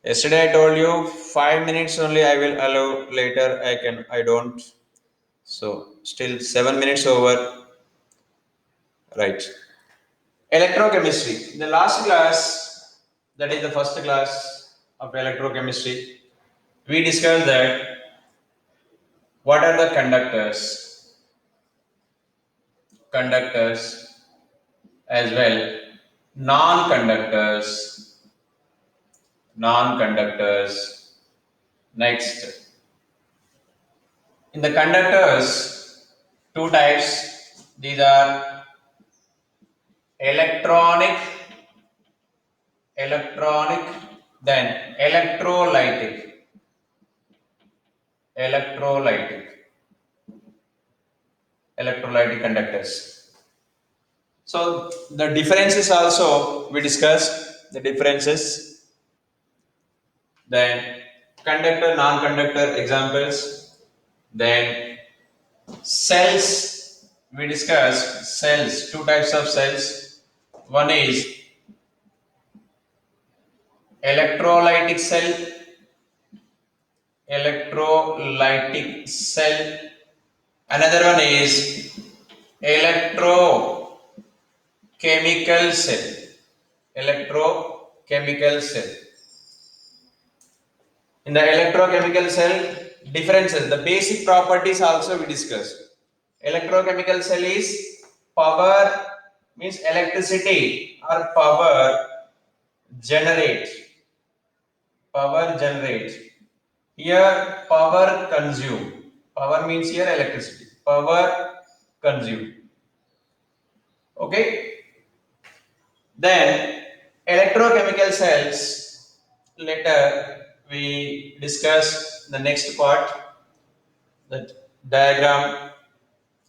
Yesterday I told you 5 minutes only I will allow. Later I don't. So still 7 minutes over. Right. Electrochemistry. In the last class, that is the first class of electrochemistry, we discussed that what are the conductors as well, non-conductors, non-conductors. Next, in the conductors, two types. These are electronic, electronic, then electrolytic, electrolytic, electrolytic conductors. So the differences also we discussed the differences. Then conductor, non-conductor examples. Then cells, we discussed cells, two types of cells. One is electrolytic cell, electrolytic cell. Another one is electrochemical cell, electrochemical cell. In the electrochemical cell, differences, the basic properties also we discussed. Electrochemical cell is power, means electricity or power generate. Power generate. Here power consume. Power means here electricity. Power consume. Okay. Then electrochemical cells. Later we discuss the next part, the diagram,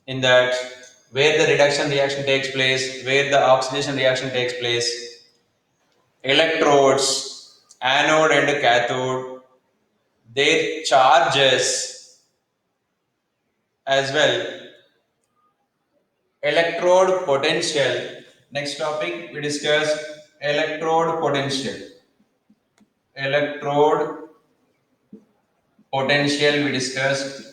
in that where the reduction reaction takes place, where the oxidation reaction takes place, electrodes, anode and cathode, their charges as well, electrode potential. Next topic we discuss electrode potential. Electrode potential we discussed.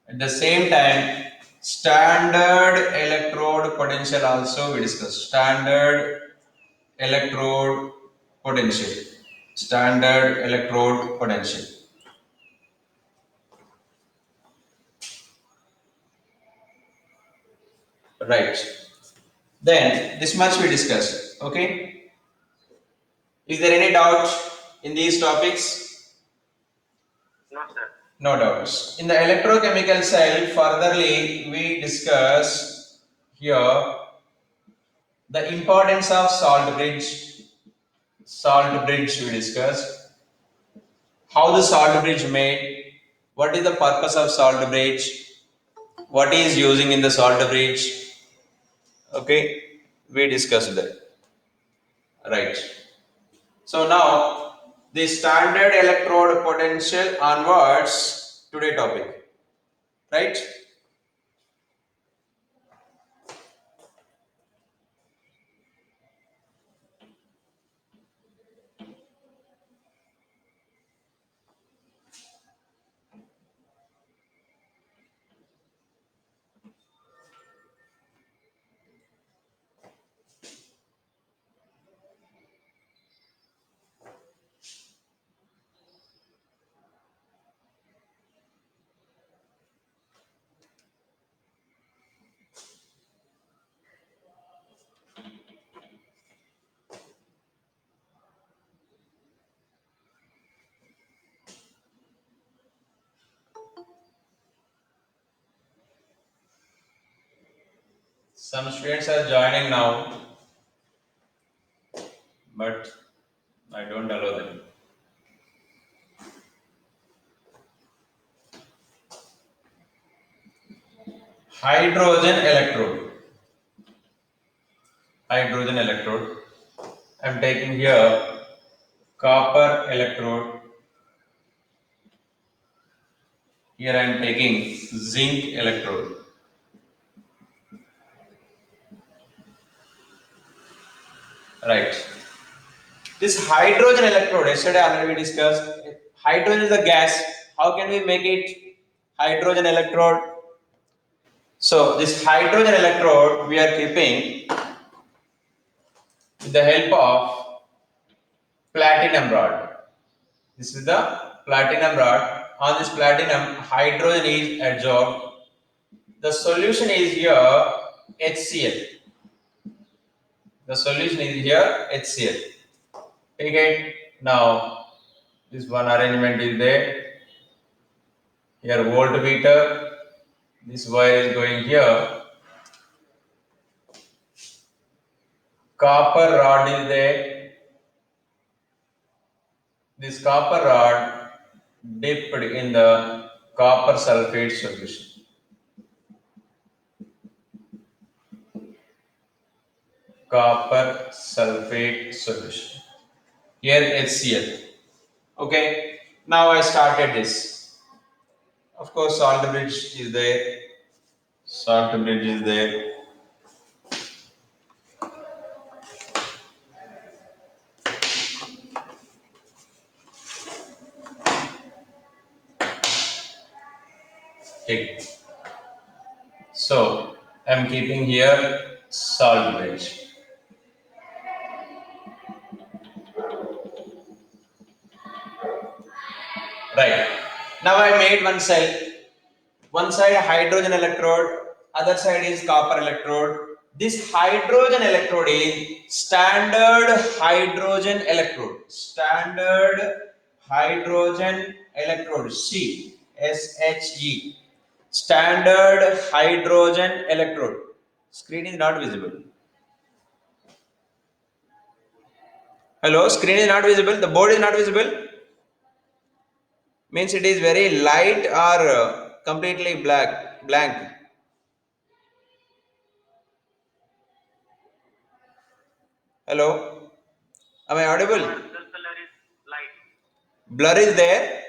At the same time, standard electrode potential also we discussed. Standard electrode potential. Standard electrode potential. Right. Then this much we discussed. Okay. Is there any doubt in these topics? No, sir. No doubts. In the electrochemical cell, furtherly we discuss here the importance of salt bridge. Salt bridge we discussed. How the salt bridge made? What is the purpose of salt bridge? What is using in the salt bridge? Okay, we discussed that. Right. So now the standard electrode potential onwards today topic. Right. Some students are joining now, but I don't allow them. Hydrogen electrode. Hydrogen electrode. I'm taking here copper electrode. Here I'm taking zinc electrode. Right. This hydrogen electrode, yesterday already we discussed. Hydrogen is a gas. How can we make it hydrogen electrode? So this hydrogen electrode we are keeping with the help of platinum rod. This is the platinum rod. On this platinum, hydrogen is adsorbed. The solution is here HCl. The solution is here HCl. Okay. Now this one arrangement is there. Here voltmeter. This wire is going here. Copper rod is there. This copper rod dipped in the copper sulfate solution. Copper sulfate solution. Here HCl. Okay. Now I started this. Of course, salt bridge is there. Salt bridge is there. Okay. So I'm keeping here salt bridge. Right. Now I made one cell. One side hydrogen electrode, other side is copper electrode. This hydrogen electrode is standard hydrogen electrode. Standard hydrogen electrode. SHE. Standard hydrogen electrode. Screen is not visible. Hello, screen is not visible. The board is not visible. Means it is very light or completely blank. Hello, am I audible? Your color is light. Blur is there.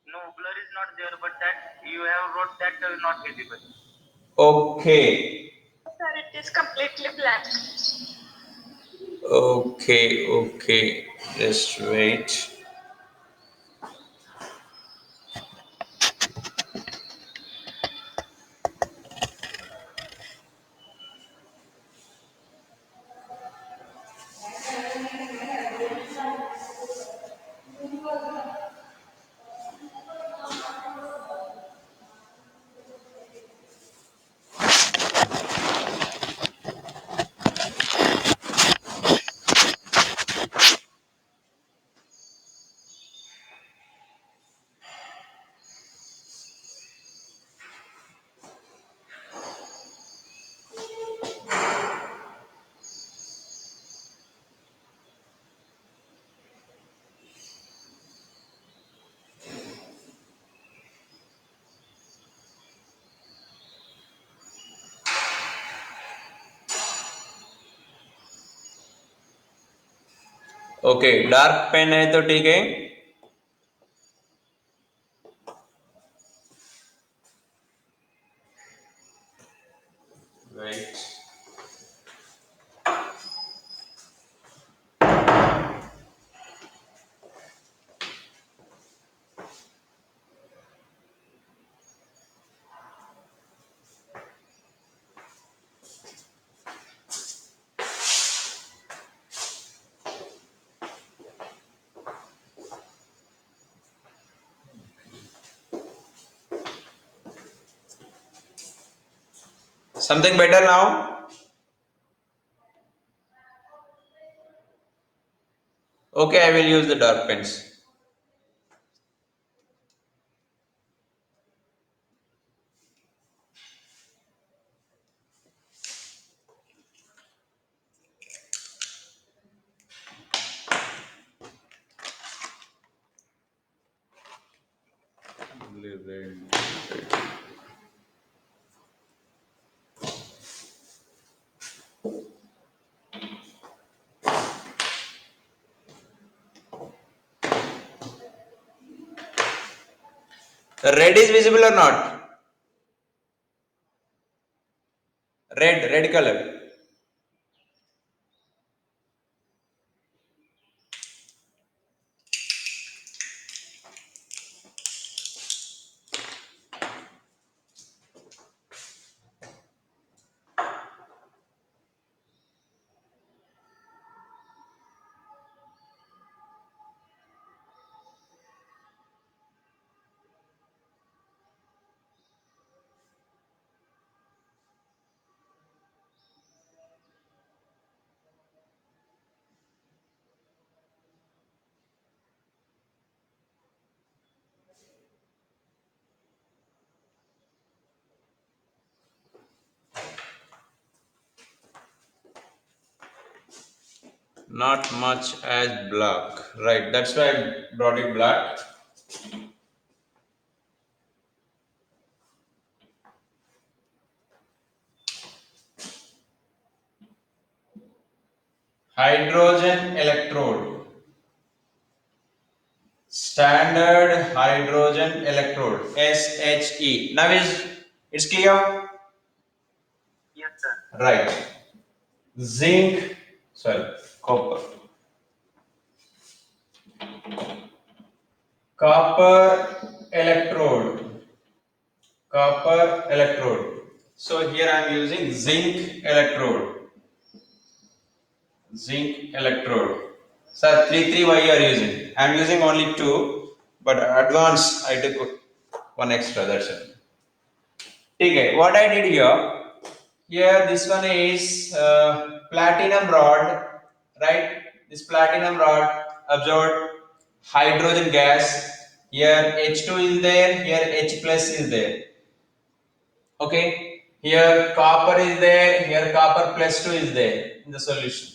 No, blur is not there, but that you have wrote that not visible. Okay, Sir, it is completely blank. okay. Just wait. Okay dark pen है तो ठीक है. Right. Something better now? Okay, I will use the dark pens. Red is visible or not? Red color. Not much as black. Right, that's why I brought it black. Hydrogen electrode. Standard hydrogen electrode. SHE. Now it's clear? Yes, sir. Right. Zinc, sorry, copper. Copper electrode. Copper electrode. So here I am using zinc electrode. Zinc electrode. Sir, 3 why you are using? I am using only 2, but advanced I took one extra, that's it. Okay, what I did here this one is platinum rod, right? This platinum rod absorbed hydrogen gas. Here H2 is there, here H plus is there. Okay, here copper is there, here copper plus 2 is there in the solution.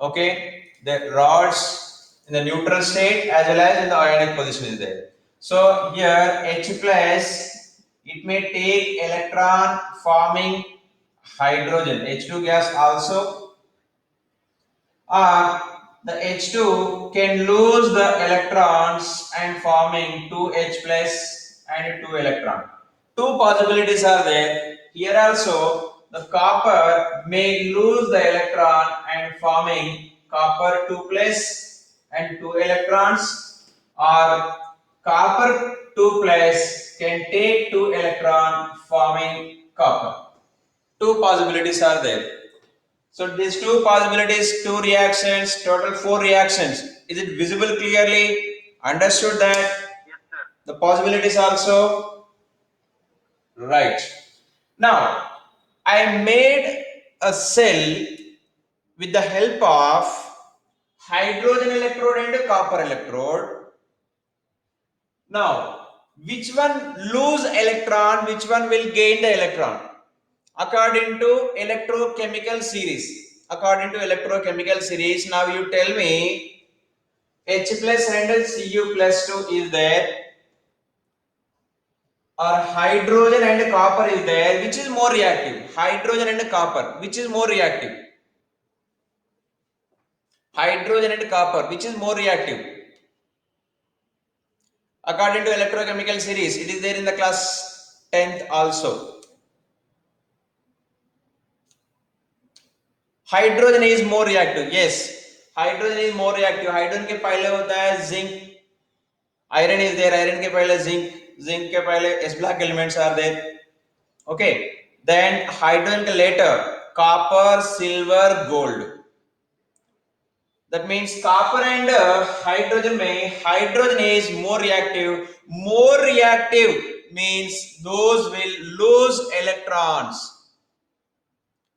Okay, the rods in the neutral state as well as in the ionic position is there. So here H plus, it may take electron forming hydrogen, H2 gas also, or the H2 can lose the electrons and forming 2H plus and 2 electron. Two possibilities are there. Here also the copper may lose the electron and forming copper 2 plus and 2 electrons, or copper 2 plus can take 2 electron forming copper. Two possibilities are there. So these two possibilities, two reactions, total 4 reactions. Is it visible clearly? Understood that? Yes, sir. The possibilities also? Right. Now, I made a cell with the help of hydrogen electrode and copper electrode. Now, which one lose electron, which one will gain the electron? According to electrochemical series. According to electrochemical series, now you tell me H plus and Cu plus 2 is there, or hydrogen and copper is there. Which is more reactive? Hydrogen and copper. Which is more reactive? Hydrogen and copper. Which is more reactive? According to electrochemical series, it is there in the class 10th also. Hydrogen is more reactive. Yes, hydrogen is more reactive. Hydrogen के पहले होता है zinc, iron is there, iron के पहले zinc, zinc के पहले s block elements are there. Okay, then hydrogen के later copper, silver, gold. That means copper and hydrogen में hydrogen is more reactive. More reactive means those will lose electrons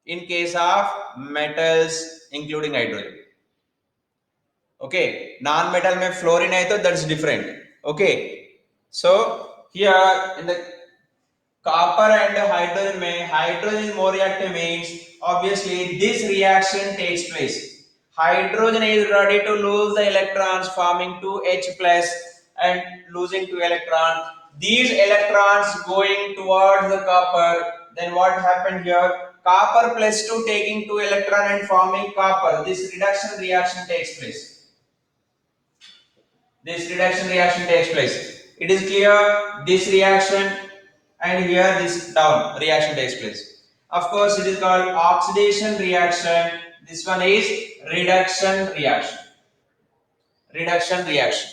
in case of metals including hydrogen. Okay, non-metal में fluorine है तो that's different. Okay, so here in the copper and hydrogen में hydrogen is more reactive means obviously this reaction takes place. Hydrogen is ready to lose the electrons forming 2H plus and losing 2 electrons. These electrons going towards the copper. Then what happened here? Copper plus 2 taking 2 electron and forming copper. This reduction reaction takes place. This reduction reaction takes place. It is clear, this reaction and here this down reaction takes place. Of course, it is called oxidation reaction. This one is reduction reaction. Reduction reaction.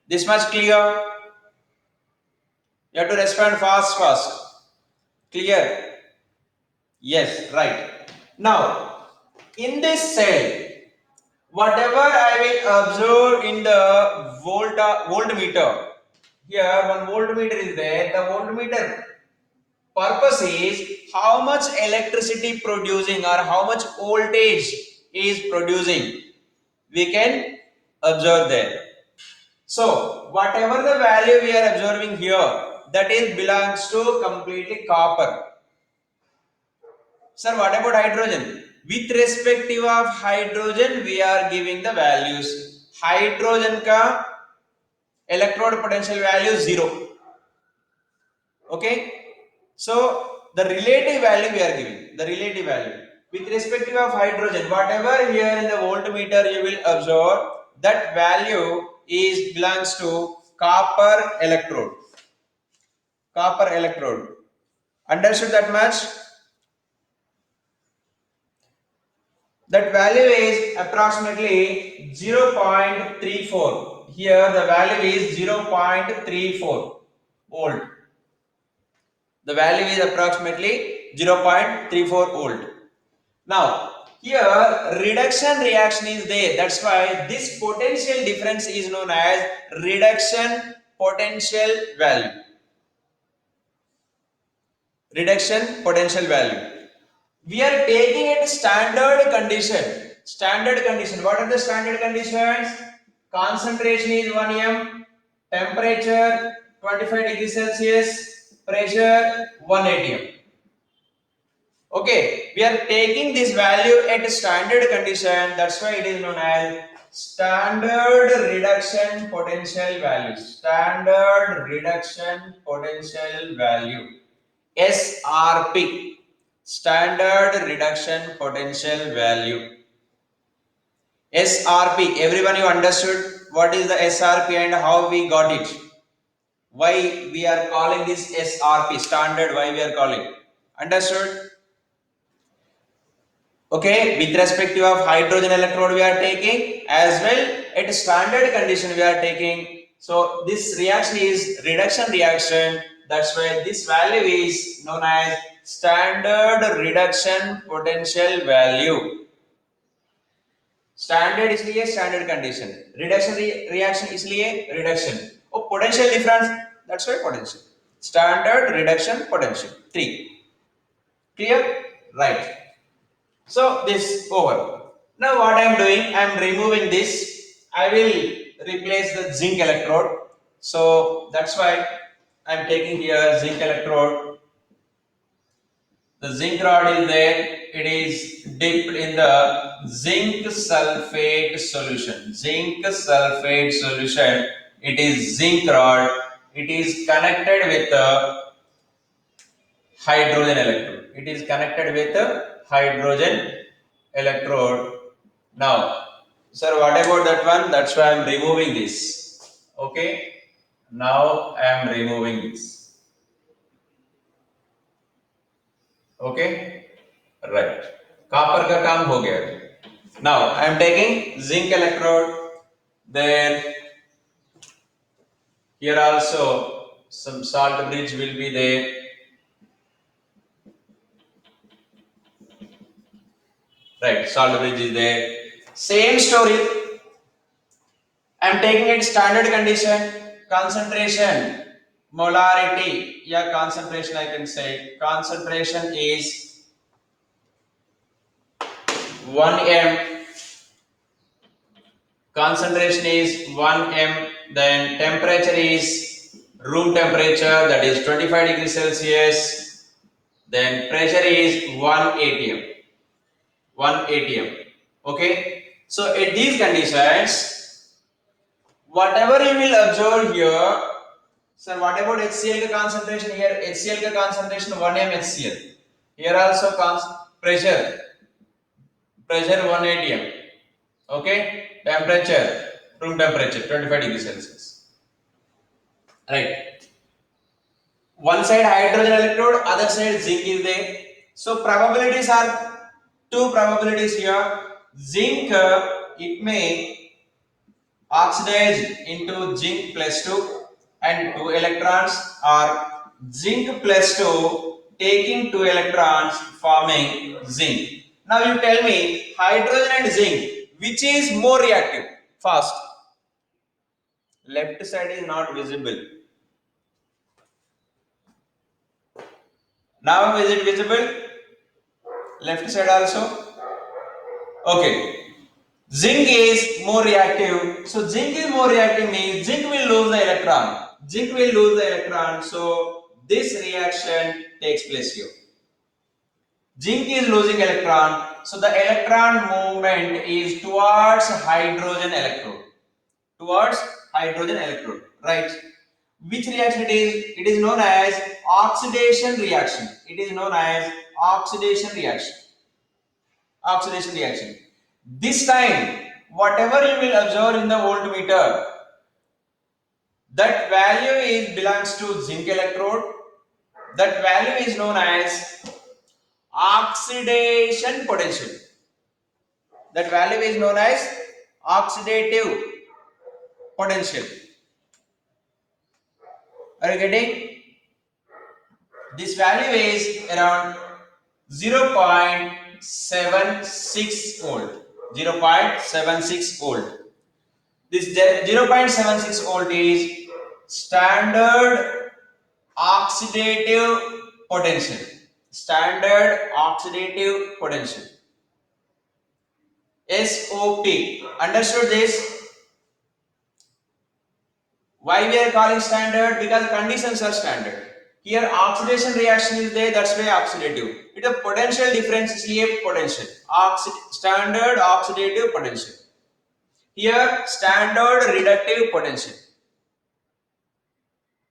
This much clear? You have to respond fast. Clear? Yes, right. Now, in this cell, whatever I will observe in the voltmeter, here one voltmeter is there. The voltmeter purpose is how much electricity producing or how much voltage is producing. We can observe there. So whatever the value we are observing here, that is belongs to completely copper. Sir, what about hydrogen? with respective of hydrogen we are giving the values. Hydrogen ka electrode potential value 0. Okay, so the relative value we are giving, the relative value with respective of hydrogen, whatever here in the voltmeter you will observe, that value is belongs to copper electrode. Copper electrode, understood that much? That value is approximately 0.34. Here the value is 0.34 volt. The value is approximately 0.34 volt. Now, here reduction reaction is there. That's why this potential difference is known as reduction potential value. Reduction potential value. We are taking it standard condition. Standard condition. What are the standard conditions? Concentration is 1 m, temperature 25 degrees Celsius, pressure 1 atm. Okay, we are taking this value at standard condition. That's why it is known as standard reduction potential value. Standard reduction potential value. SRP. Standard reduction potential value. SRP. Everyone, you understood what is the SRP and how we got it? Why we are calling this SRP standard? Why we are calling? Understood? Okay, with respect to of hydrogen electrode we are taking, as well at standard condition we are taking. So this reaction is reduction reaction. That's why this value is known as standard reduction potential value. Standard इसलिए standard condition, reduction reaction इसलिए reduction. Oh, potential difference, that's why potential. Standard reduction potential 3. Clear? Right. So this over. Now what I am doing, I am removing this. I will replace the zinc electrode. So that's why I am taking here zinc electrode. The zinc rod is there. It is dipped in the zinc sulfate solution. Zinc sulfate solution. It is zinc rod. It is connected with the hydrogen electrode. It is connected with the hydrogen electrode. Now, sir, what about that one? That's why I am removing this. Okay. Now I am removing this. Okay. Right. Copper का काम हो गया. Now I am taking zinc electrode. Then here also some salt bridge will be there. Right, salt bridge is there. Same story. I am taking it standard condition, concentration, molarity, yeah, concentration I can say. Concentration is 1 m. Concentration is 1 m. Then temperature is room temperature, that is 25 degrees Celsius. Then pressure is 1 atm. 1 atm. Okay. So at these conditions, whatever you will observe here, sir, what about HCl ka concentration here? HCl ka concentration 1 m HCl. Here also pressure 1 atm. Okay. Temperature, room temperature 25 degrees Celsius. Right. One side hydrogen electrode, other side zinc is there. So probabilities are two probabilities here. Zinc, it may oxidize into zinc plus 2 and 2 electrons, or zinc plus 2 taking 2 electrons forming zinc. Now you tell me, hydrogen and zinc, which is more reactive? Fast. Left side is not visible. Now is it visible? Left side also? Okay. Zinc is more reactive. So zinc is more reactive means zinc will lose the electron. Zinc will lose the electron. So this reaction takes place here. Zinc is losing electron. So the electron movement is towards hydrogen electrode. Towards hydrogen electrode, right? Which reaction it is? It is known as oxidation reaction. It is known as oxidation reaction. Oxidation reaction. This time, whatever you will observe in the voltmeter, that value is belongs to zinc electrode. That value is known as oxidation potential. That value is known as oxidative potential. Are you getting? This value is around 0.76 volt. 0.76 volt. This 0.76 volt is standard oxidative potential. Standard oxidative potential. SOP. Understood this? Why we are calling standard? Because conditions are standard. Here oxidation reaction is there, that's why oxidative. It is a potential differentiate potential. Standard oxidative potential. Here standard reductive potential.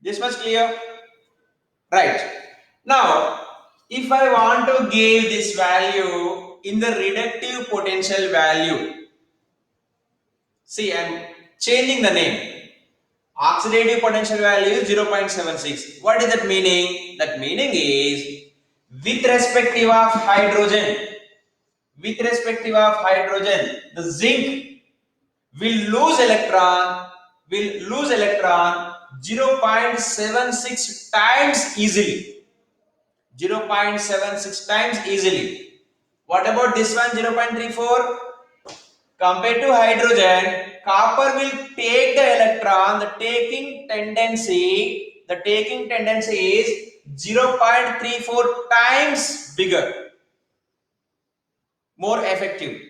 This much clear? Right. Now, if I want to give this value in the reductive potential value, see, I am changing the name. Oxidative potential value is 0.76. What is that meaning? That meaning is with respective of hydrogen, the zinc will lose electron 0.76 times easily. 0.76 times easily. What about this one, 0.34? Compared to hydrogen, copper will take the electron. The taking tendency is 0.34 times bigger, more effective.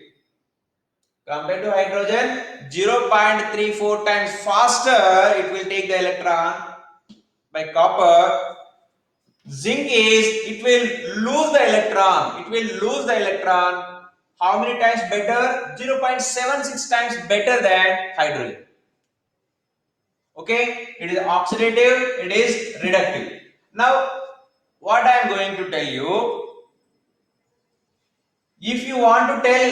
Compared to hydrogen, 0.34 times faster it will take the electron. By copper, zinc is it will lose the electron. How many times better? 0.76 times better than hydrogen. Okay, it is oxidative, it is reductive. Now, what I am going to tell you, if you want to tell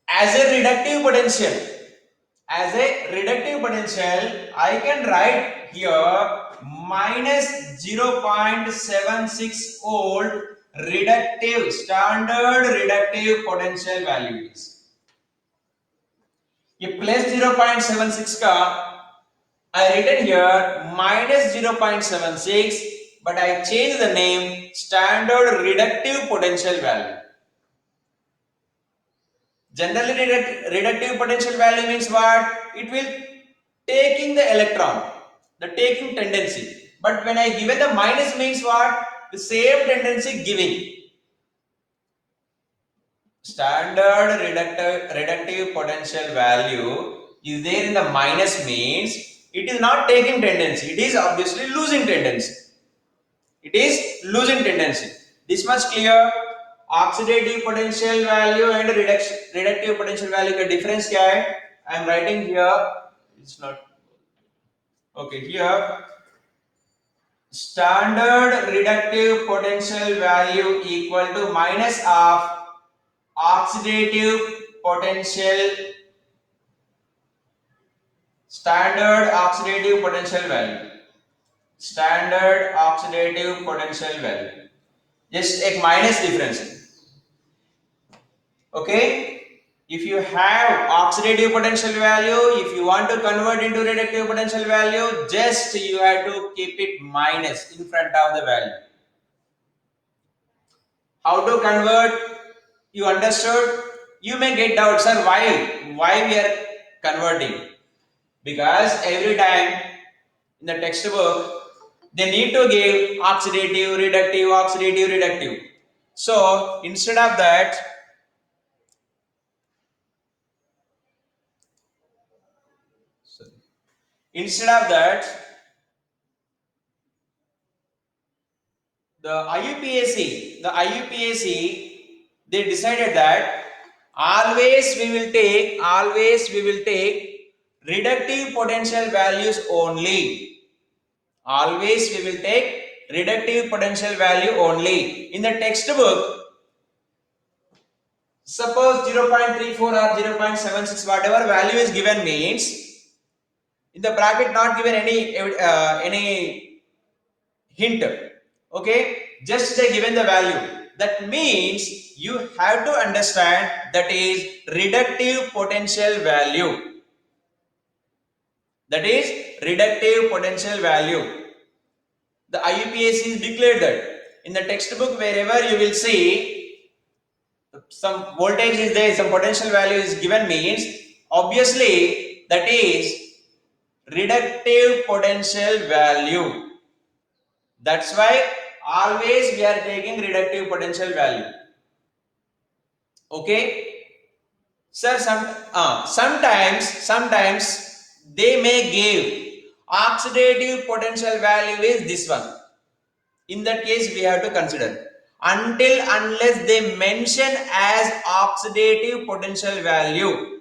as a reductive potential, I can write here minus 0.76 volt reductive, standard reductive potential value is. ये plus 0.76 का I written here minus 0.76, but I changed the name standard reductive potential value. Generally, reductive potential value means what? It will taking the electron, the taking tendency. But when I given the minus means what? The same tendency giving. Standard reductive potential value is there in the minus means it is not taking tendency, it is obviously losing tendency. This much clear? Oxidative potential value and reductive potential value का difference क्या है? I am writing here. It's not okay. Here standard reductive potential value equal to minus of oxidative potential, standard oxidative potential value. Just एक minus difference है. Okay. If you have oxidative potential value, if you want to convert into reductive potential value, just you have to keep it minus in front of the value. How to convert? You understood? You may get doubts, sir, why we are converting? Because every time in the textbook they need to give oxidative, reductive. So instead of that, the IUPAC they decided that always we will take reductive potential values only. Always we will take reductive potential value only. In the textbook, suppose 0.34 or 0.76, whatever value is given means, in the bracket not given any hint. Okay, just they given the value. That means you have to understand that is reductive potential value. That is reductive potential value. The IUPAC is declared that. In the textbook, wherever you will see some voltage is there, some potential value is given means, obviously that is reductive potential value. That's why always we are taking reductive potential value. Okay, sir. Sometimes they may give oxidative potential value is this one. In that case, we have to consider unless they mention as oxidative potential value,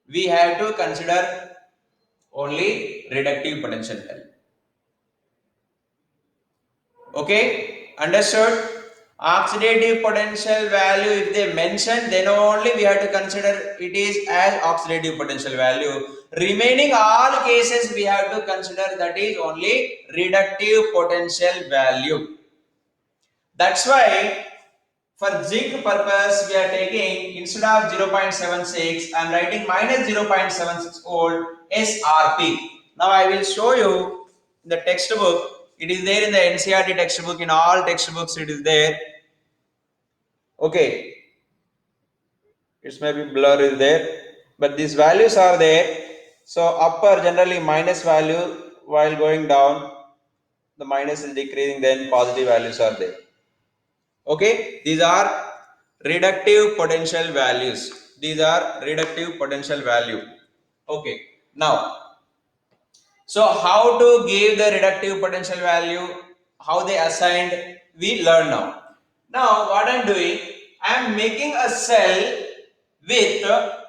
we have to consider only reductive potential value. Okay, understood? Oxidative potential value, if they mention, then only we have to consider it is as oxidative potential value. Remaining all cases we have to consider that is only reductive potential value. That's why for zinc purpose we are taking, instead of 0.76, I am writing minus 0.76 volt SRP. Now I will show you in the textbook. It is there in the NCERT textbook. In all textbooks it is there. Okay, it's maybe blur is there, but these values are there. So upper generally minus value, while going down the minus is decreasing, then positive values are there. Okay, these are reductive potential values. These are reductive potential value. Okay, now, so how to give the reductive potential value, how they assigned, we learn now. Now what I am doing, I am making a cell with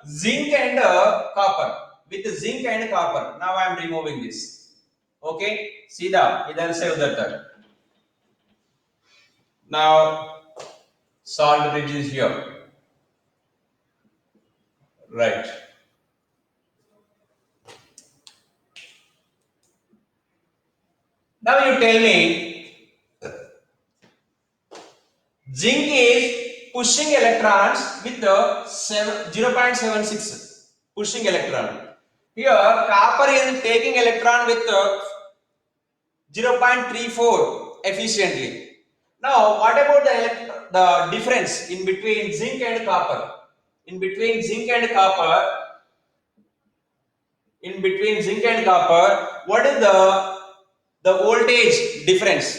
zinc and copper. With zinc and copper. Now I am removing this. Okay, सीधा इधर से उधर तक. Now salt bridge is here. Right. Now you tell me, zinc is pushing electrons with the 0.76 pushing electron. Here copper is taking electron with 0.34 efficiently. Now what about the difference in between zinc and copper? In between zinc and copper, what is the voltage difference?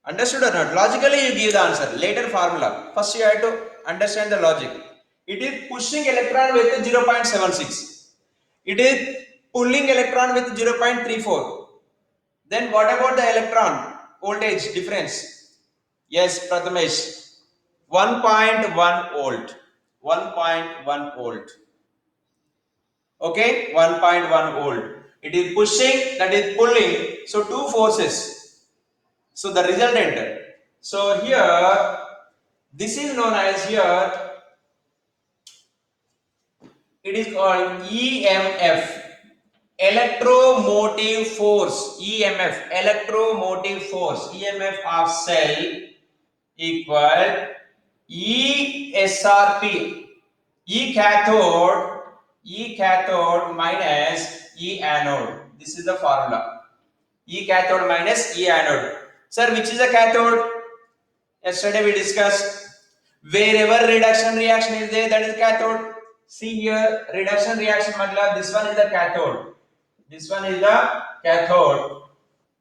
Understood or not? Logically you give the answer. Later formula. First you have to understand the logic. It is pushing electron with 0.76. It is pulling electron with 0.34. Then what about the electron voltage difference? Yes, Prathamesh. 1.1 volt. 1.1 volt. Okay, 1.1 volt. It is pushing, that is pulling. So two forces. So the resultant. So here, this is known as here, it is called EMF, electromotive force. EMF, electromotive force. EMF of cell equal ESRP, E cathode minus E anode. This is the formula. E cathode minus E anode. Sir, which is a cathode? Yesterday we discussed. Wherever reduction reaction is there, that is cathode. See here, reduction reaction matlab this one is the cathode. This one is the cathode.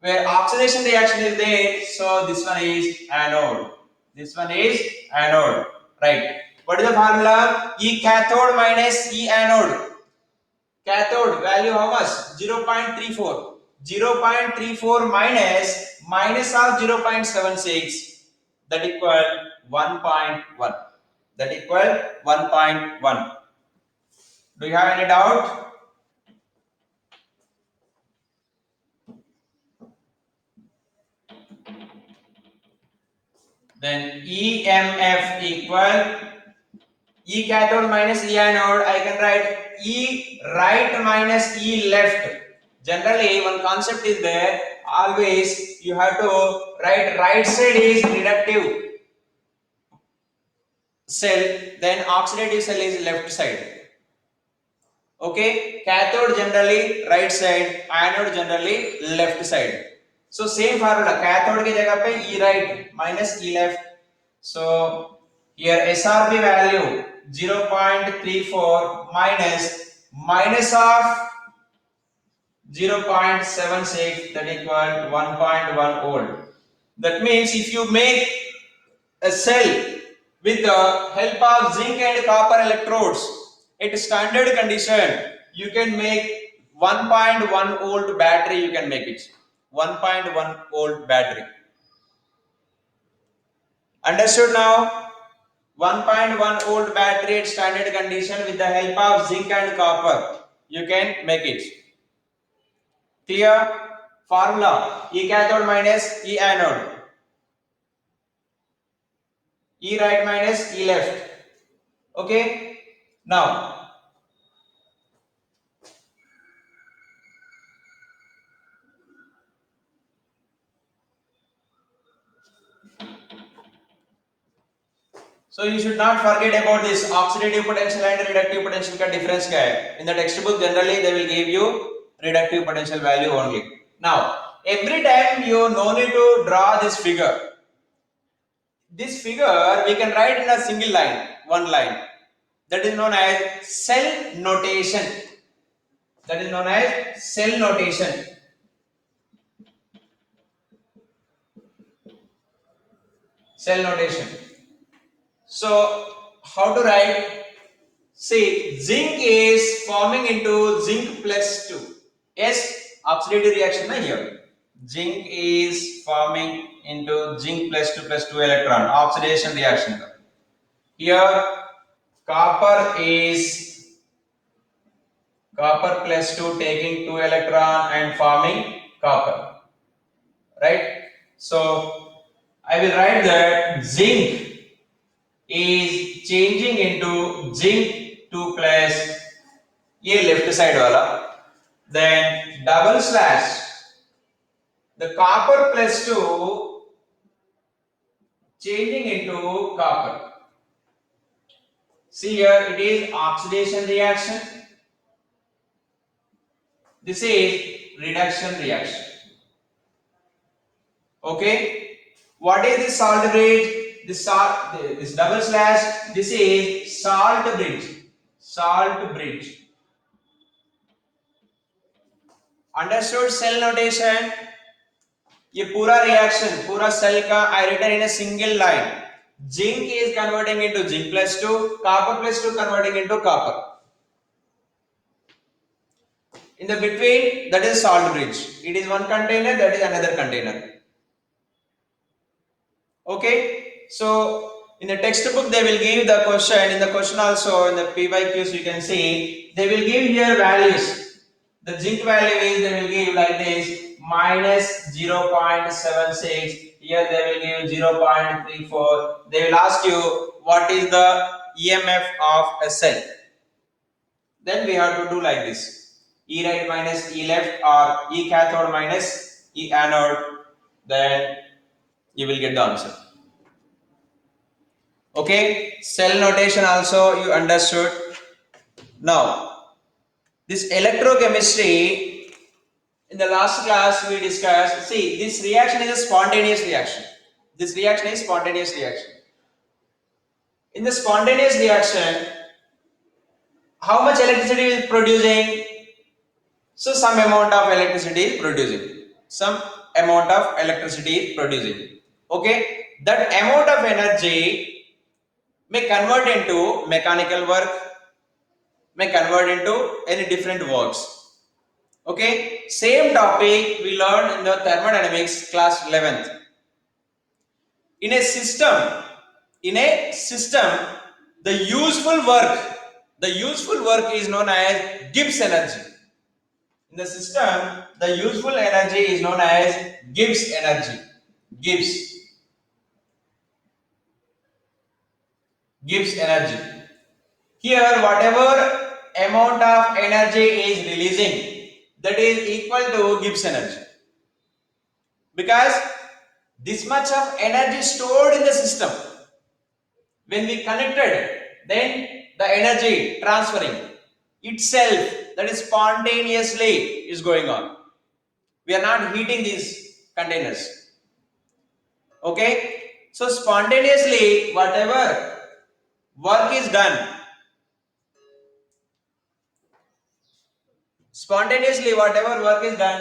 Where oxidation reaction is there, so this one is anode. This one is anode. Right. What is the formula? E cathode minus E anode. Cathode value how much? 0.34. 0.34 minus of 0.76. that equal 1.1. That equal 1.1. Do you have any doubt? Then EMF equal E cathode minus E anode. I can write E right minus E left. Generally, one concept is there. Always you have to write right side is reductive cell, then oxidative cell is left side. Okay, cathode generally right side, anode generally left side. So same formula, cathode की जगह पे E right minus E left. So here SRP value 0.34 minus of 0.76, that equal 1.1 volt. That means if you make a cell with the help of zinc and copper electrodes at standard condition, you can make 1.1 volt battery. You can make it 1.1 volt battery. Understood now? 1.1 volt battery at standard condition with the help of zinc and copper, you can make it. Clear? Formula: E cathode minus E anode, E right minus E left. Okay, now so you should not forget about this oxidative potential and reductive potential का difference क्या है. In the textbook generally they will give you reductive potential value only. Now every time you no need to draw this figure. This figure we can write in a single line, one line. That is known as cell notation. That is known as cell notation. Cell notation. So how to write? See, zinc is forming into zinc plus 2. Yes, oxidative reaction na here. Zinc is forming into zinc plus 2 electron. Oxidation reaction. Here, copper is copper plus 2 taking 2 electron and forming copper. Right? So I will write that zinc is changing into zinc 2 plus ये left side वाला, then double slash the copper plus 2 changing into copper. See here, it is oxidation reaction. This is reduction reaction. Okay, what is this salt bridge? This double slash, this is salt bridge. Salt bridge. Understood cell notation? ये पूरा reaction, पूरा cell का I written in a single line. Zinc is converting into zinc plus 2, copper plus 2 converting into copper. In the between, that is salt bridge. It is one container, that is another container. Okay, so in the textbook they will give the question. In the question also, in the PYQs you can see they will give here values. The zinc value is they will give like this minus 0.76. Here they will give 0.34. They will ask you what is the EMF of a cell. Then we have to do like this: E right minus E left, or E cathode minus E anode. Then you will get the answer. Okay, cell notation also you understood. Now this electrochemistry, in the last class we discussed. See, this reaction is a spontaneous reaction. This reaction is spontaneous reaction. In the spontaneous reaction, how much electricity is producing? So some amount of electricity is producing. Some amount of electricity is producing. Okay, that amount of energy may convert into mechanical work, may convert into any different works. Okay, same topic we learned in the thermodynamics class 11th. in a system, the useful work is known as Gibbs energy. In the system, the useful energy is known as Gibbs energy. Gibbs energy. Here, whatever amount of energy is releasing, that is equal to Gibbs energy. Because this much of energy stored in the system, when we connected, then the energy transferring itself, that is spontaneously is going on. We are not heating these containers. Okay, so spontaneously whatever work is done,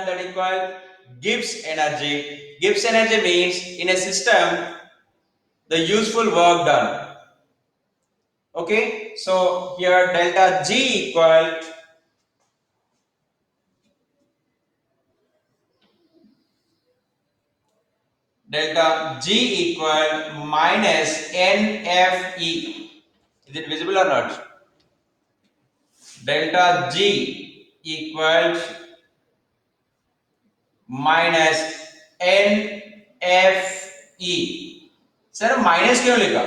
that is called Gibbs energy. Gibbs energy means in a system the useful work done. Okay, so here delta G equal minus NFE. Is it visible or not? Delta G equals minus NFE. Sir minus क्यों लिखा?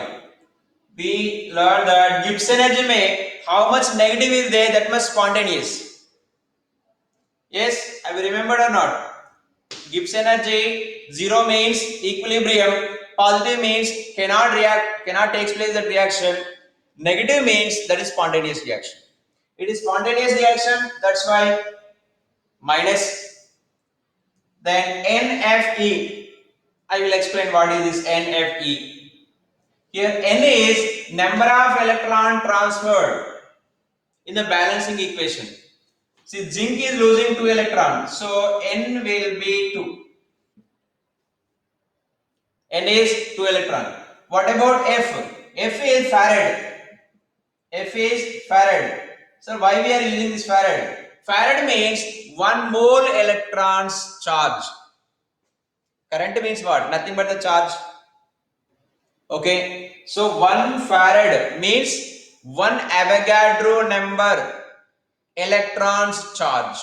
We learned that Gibbs energy में how much negative is there, that much spontaneous. Yes, have you remembered or not? Gibbs energy, 0 means equilibrium, positive means cannot takes place that reaction, negative means that is spontaneous reaction. It is spontaneous reaction, that's why minus. Then NFE, I will explain what is this NFE. Here N is number of electron transferred in the balancing equation. See, zinc is losing 2 electrons, so N will be 2. N is 2 electron. What about F? F is Farad. So why we are using this Farad? Farad means 1 mole electrons charge. Current means what? Nothing but the charge. Okay. So 1 Farad means 1 Avogadro number electrons charge.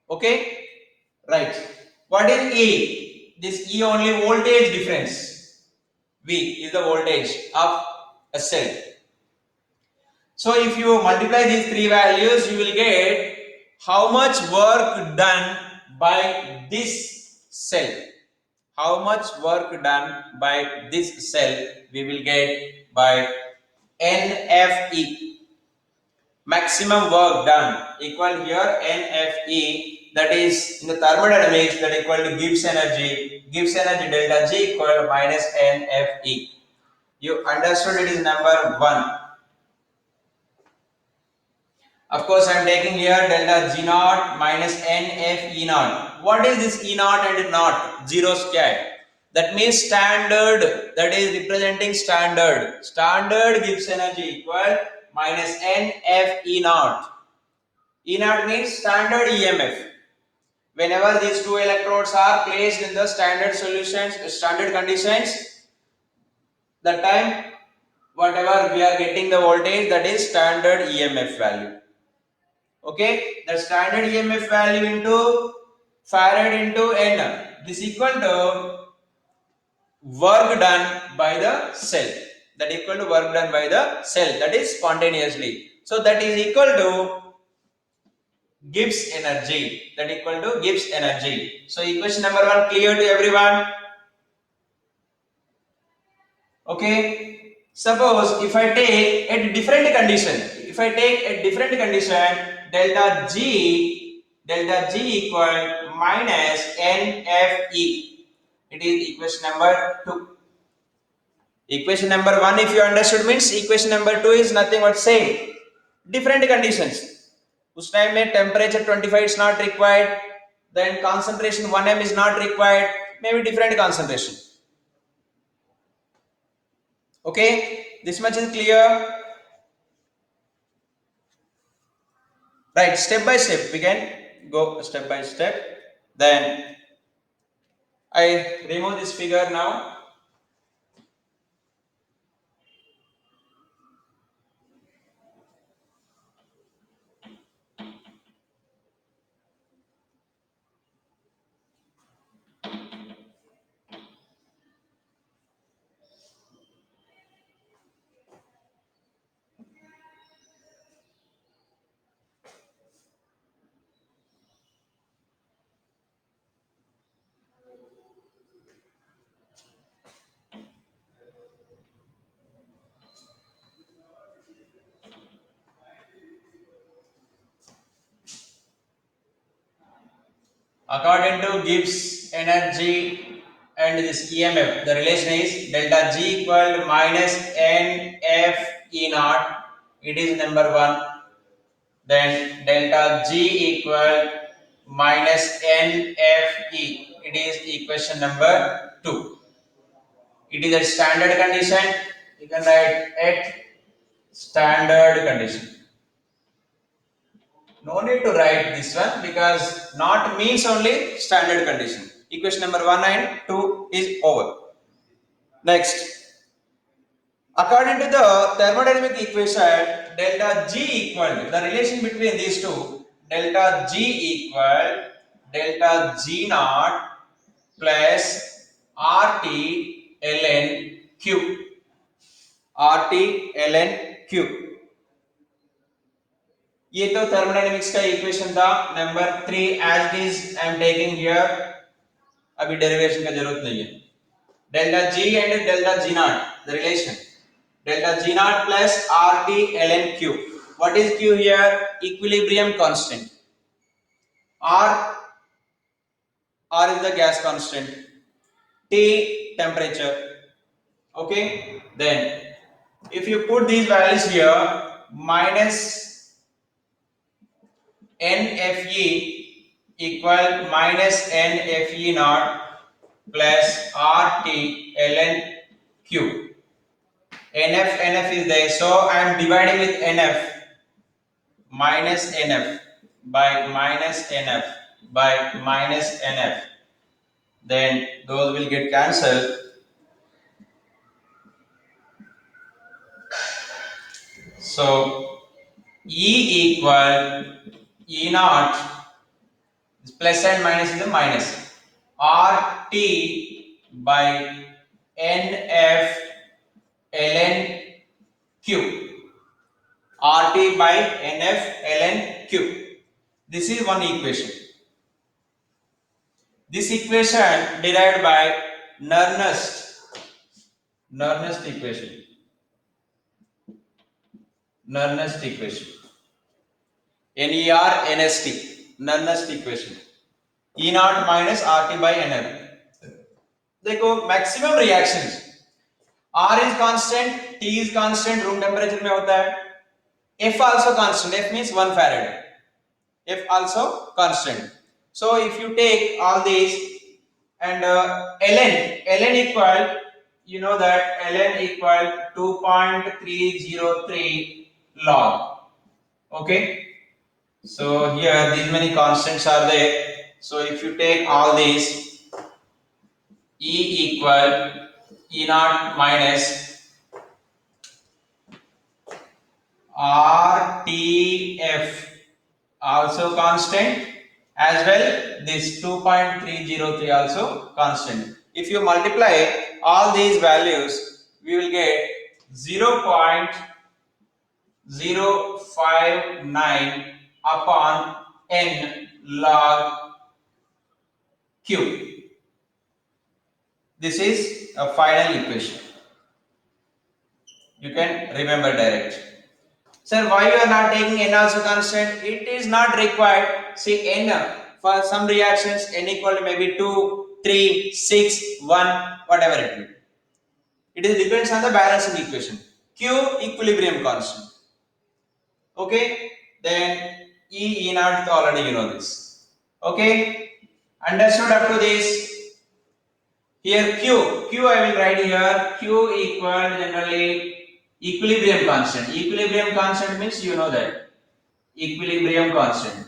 Okay. Right. What is E? This E only voltage difference. V is the voltage of a cell. So if you multiply these three values, you will get how much work done by this cell. How much work done by this cell we will get by NFE. Maximum work done equal here NFE, that is in the thermodynamics that equal to Gibbs energy. Gibbs energy delta G equal minus NFE. You understood it is number 1. Of course, I am taking here delta G naught minus NF E naught. What is this E naught and naught? 0 square. That means standard, that is representing standard. Standard Gibbs energy equal minus NF E naught. E naught means standard EMF. Whenever these 2 electrodes are placed in the standard solutions, standard conditions, that time whatever we are getting the voltage, that is standard EMF value. Okay, the standard EMF value into Farad into N. This equal to work done by the cell. That equal to work done by the cell. That is spontaneously. So that is equal to Gibbs energy. That equal to Gibbs energy. So equation number 1 clear to everyone. Okay. Suppose if I take a different condition. Delta G equal minus NFE. It is equation number 2. Equation number 1 if you understood means equation number 2 is nothing but same. Different conditions. Us time mein temperature 25 is not required. Then concentration 1m is not required. Maybe different concentration. Okay. This much is clear. Right, step by step we can go step by step. Then I remove this figure now. According to Gibbs energy and this EMF, the relation is delta G equal to minus NF E naught. It is number 1. Then delta G equal minus NFE. It is equation number 2. It is a standard condition. You can write at standard condition. No need to write this one because not means only standard condition. Equation number 1 and 2 is over. Next, according to the thermodynamic equation, delta G equal to the relation between these two, delta G equal delta G naught plus RT ln Q. RT ln Q. ये तो thermodynamics का equation था number 3 as it is I am taking here अभी derivation का जरूरत नहीं है delta G and delta G naught the relation delta G naught plus RT ln Q what is Q here equilibrium constant R is the gas constant T temperature okay then if you put these values here minus NFE equal minus NFE naught plus RT ln Q. NF is there, so I am dividing with NF minus NF by minus NF by minus NF. Then those will get cancelled. So E equal E naught plus and minus is the minus RT by NF ln Q RT by NF ln Q. This is one equation. This equation derived by Nernst equation. Nernst equation. NERNST. Nernst equation. E naught minus RT by NF. देखो maximum reactions R is constant, T is constant, room temperature में होता है. F also constant. F means 1 farad. F also constant. So if you take all these and ln equal, you know that ln equal 2.303 log. Okay. So here these many constants are there. So if you take all these, E equal E naught minus RTF also constant as well this 2.303 also constant. If you multiply all these values we will get 0.059 upon n log Q. This is a final equation. You can remember direct. Sir, why you are not taking n also constant? It is not required. See n for some reactions n equal to maybe 2, 3, 6, 1, whatever it will. It is depends on the balancing equation. Q equilibrium constant. Okay, then E naught already you know this. Okay, understood up to this. Here Q I will write here Q equal generally equilibrium constant. Equilibrium constant means you know that equilibrium constant.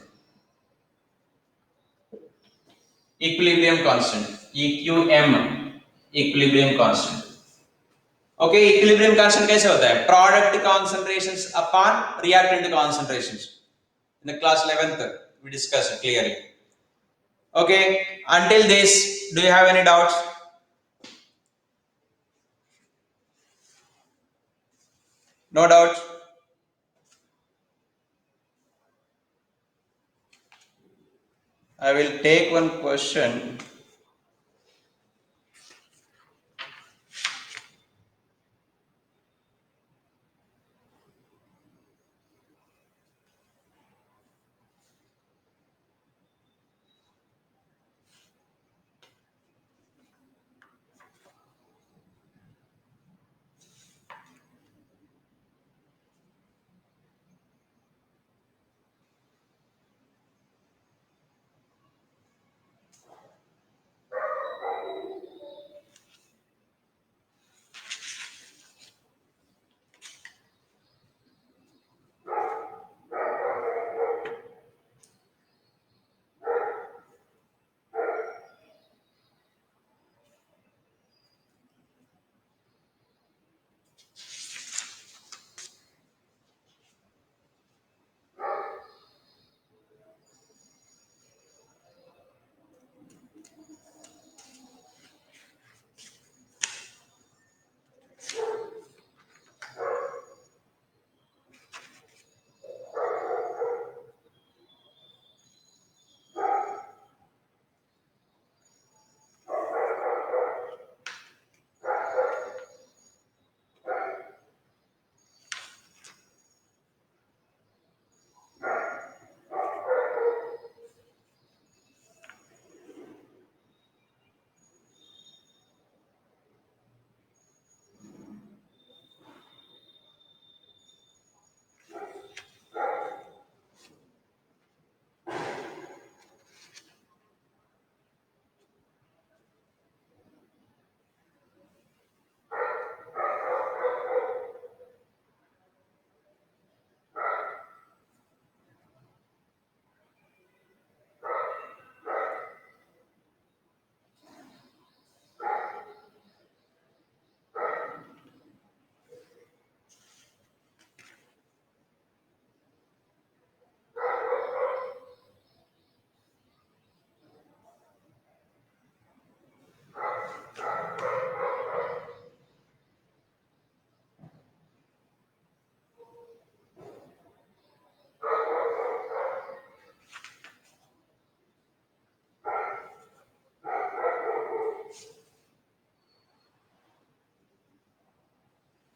Equilibrium constant. EQM, equilibrium constant. Okay, equilibrium constant कैसे होता है? Product concentrations upon reactant concentrations. In the class 11th we discussed clearly. Okay, until this, do you have any doubts? No doubts? I will take one question.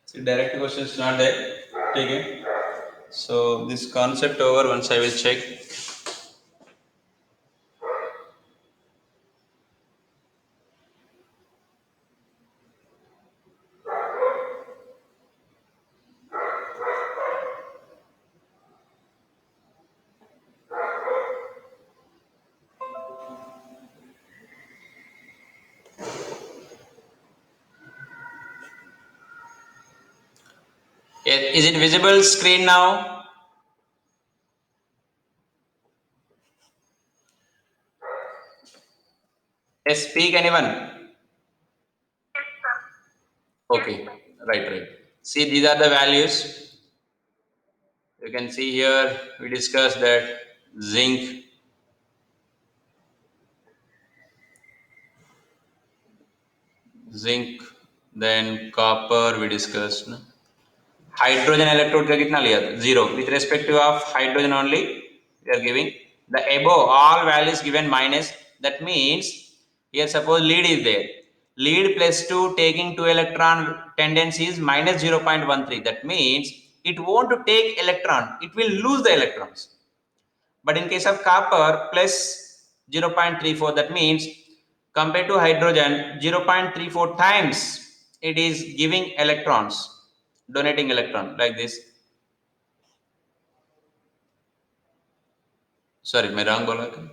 See, direct question is not there. Take it. So this concept over. Once I will check. Is it visible screen now? Yes, speak anyone. Yes, sir. Okay, right. See, these are the values. You can see here we discussed that zinc, then copper we discussed. No? Hydrogen electrode का कितना लिया था? 0. With respect to of hydrogen only, we are giving the above all values given minus. That means here suppose lead is there. Lead plus 2 taking 2 electron tendency is minus 0.13. That means it won't take electron. It will lose the electrons. But in case of copper plus 0.34, that means compared to hydrogen 0.34 times it is giving electrons, donating electron like this. Sorry, मैं wrong बोला क्या?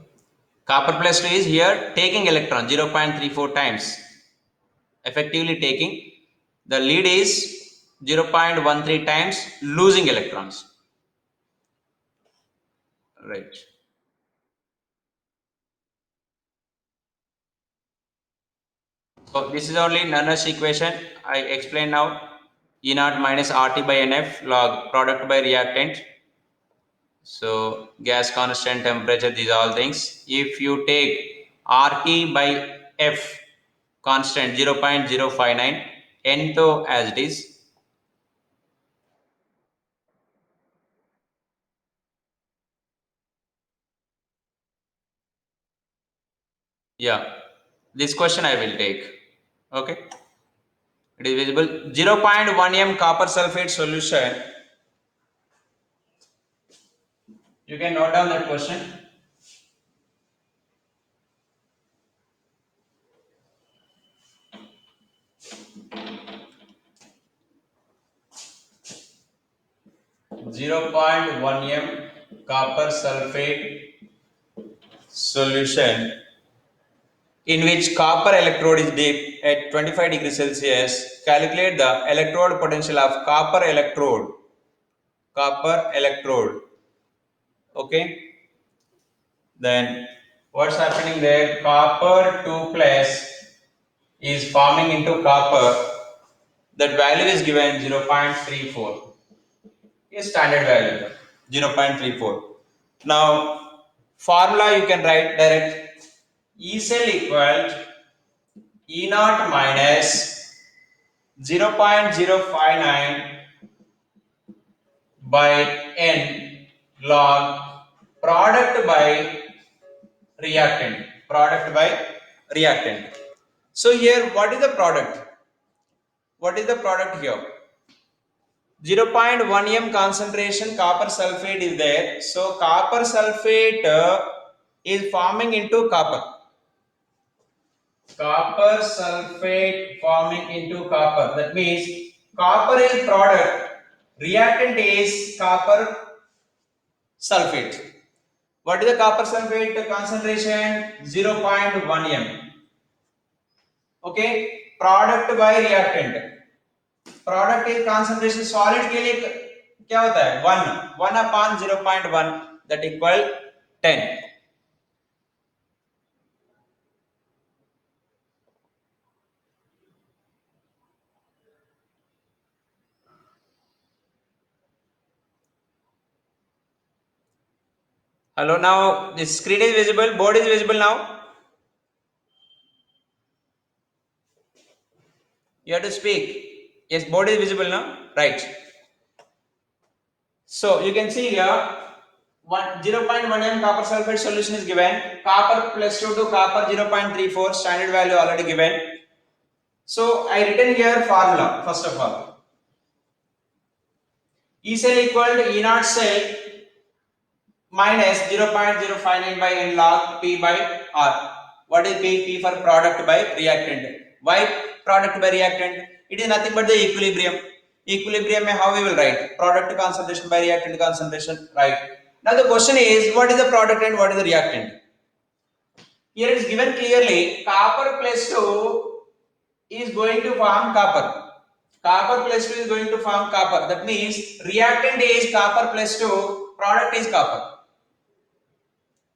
Copper plus 2 is here taking electron 0.34 times, effectively taking. The lead is 0.13 times losing electrons. Right. So this is only Nernst equation. I explain now. E naught minus RT by NF log product by reactant. So gas constant, temperature, these all things. If you take RT by F constant 0.059, N to as it is. Yeah, this question I will take. Okay, it is visible. 0.1 m copper sulfate solution. You can note down that question. Zero point 1 m copper sulfate solution in which copper electrode is dipped at 25 degrees Celsius. Calculate the electrode potential of copper electrode. Copper electrode. Okay. Then what's happening there? Copper 2 plus is forming into copper. That value is given 0.34. Is standard value 0.34. Now formula you can write direct. E cell equal E naught minus 0.059 by N log product by reactant. Product by reactant. So here what is the product? What is the product here? 0.1 m concentration copper sulfate is there. So copper sulfate is forming into copper. Copper sulfate forming into copper. That means copper is product. Reactant is copper sulfate. What is the copper sulfate concentration? 0.1 m. Okay. Product by reactant. Product is concentration solid के लिए क्या होता है 1 upon 0.1 that equal 10. Hello, now the screen is visible, board is visible now. You have to speak. Yes, board is visible now, right? So you can see here 0.1 m copper sulfate solution is given. Copper plus 2 to copper 0.34 standard value already given. So I written here formula first of all. E cell equal to E naught cell minus 0.059 by n log P by R. What is P? P for product by reactant. Why product by reactant? It is nothing but the equilibrium. Equilibrium how we will write? Product concentration by reactant concentration, right? Now the question is, what is the product and what is the reactant? Here it is given clearly, copper plus 2 is going to form copper. Copper plus 2 is going to form copper. That means reactant is copper plus 2, product is copper.